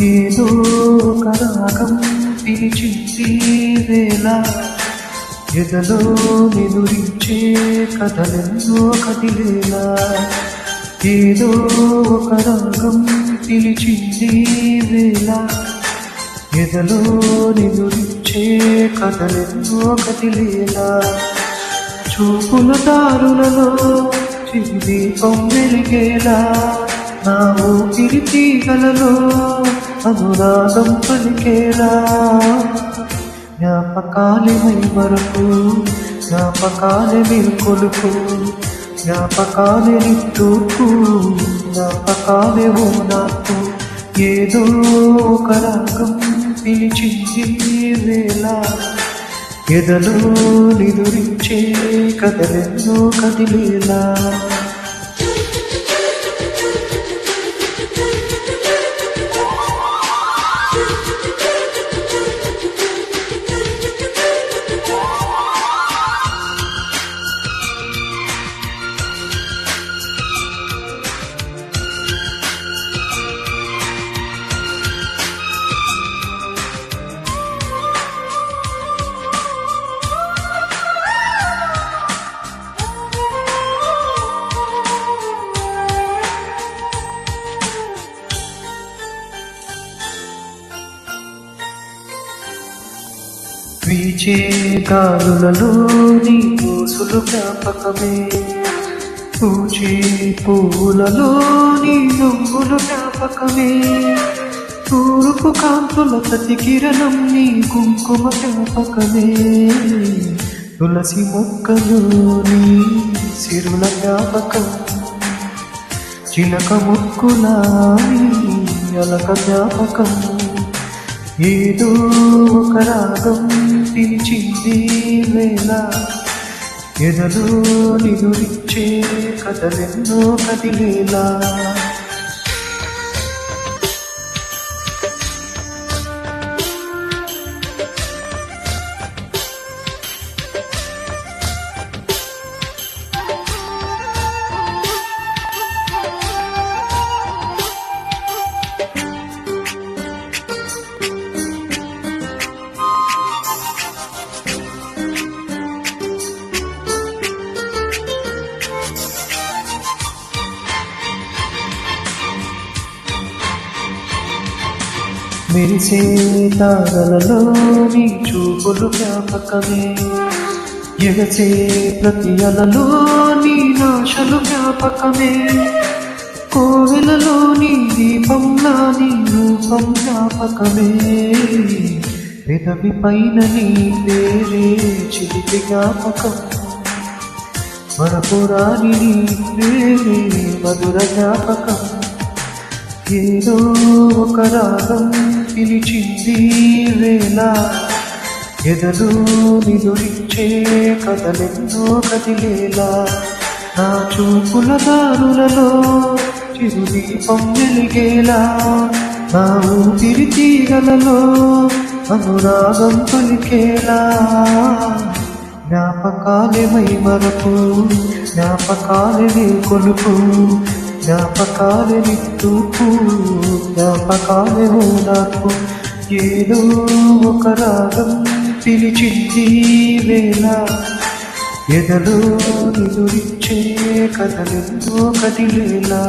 ఏదో ఒక రాగం పిలిచింది వేళ ఎదలో నిదురించే కథలెన్నో కదిలేలా. ఏదో ఒక రాగం పిలిచింది వేళ ఎదలో నిదురించే కథలెన్నో కదిలేలా. చూపుల దారులలో చిరు దీపం వెలిగేలా, నా ఊపిరి తీగలలో అనురాగం పలికేలా. జ్ఞాపకాలే మై మరపు, జ్ఞాపకాలే మేల్కొలుపు, జ్ఞాపకాలే నిట్టూర్పు, జ్ఞాపకాలే ఓ నాకు. ఏదో ఒక రాగం పిలిచింది వేళ ఎదలో నిదురించే కథలెన్నో కదిలేలా. వీచే గాలులలో నీ ఊసులు జ్ఞాపకమే, పూచే పువ్వులలో నీ నువ్వులు జ్ఞాపకమే. తూర్పు కాంతుల ప్రతి కిరణం నీ కుంకుమ జ్ఞాపకమే. తులసి మొక్కలు నీ సిరుల జ్ఞాపకం, చిలక ముక్కులా నీ అలక జ్ఞాపకం. ఏదో ఒక రాగం పిలిచింది వేళ ఎదలో నిదురించే కథలెన్నో కదిలేలా. మెరిసే తారలలో నీ చూపులు జ్ఞాపకమే, ఎగసే ప్రతి అలలో నీ నాశలు జ్ఞాపకమే. కోవెలలో నీ దీపంలా నీ రూపం జ్ఞాపకమే. పెదవి పైన నీ పేరే చిలిపి జ్ఞాపకం, మరపురాని నీ ప్రేమే మధుర జ్ఞాపకం. ఏదో ఒక రాగం పిలిచింది వేళ ఎదలో నిదురించే కథలెన్నో కదిలేలా. నా చూపుల దారులలో చిరు దీపం వెలిగేలా, నా ఊపిరి తీగలలో అనురాగం పలికేలా. జ్ఞాపకాలే మై మరపు, జ్ఞాపకాలే మేల్కొలుపు, జ్ఞాపకాలే నిట్టూర్పు, జ్ఞాపకాలే ఓ నాకు. ఏదో ఒక రాగం పిలిచింది వేళ ఎదలో నిదురించే కథలెన్నో కదిలేలా.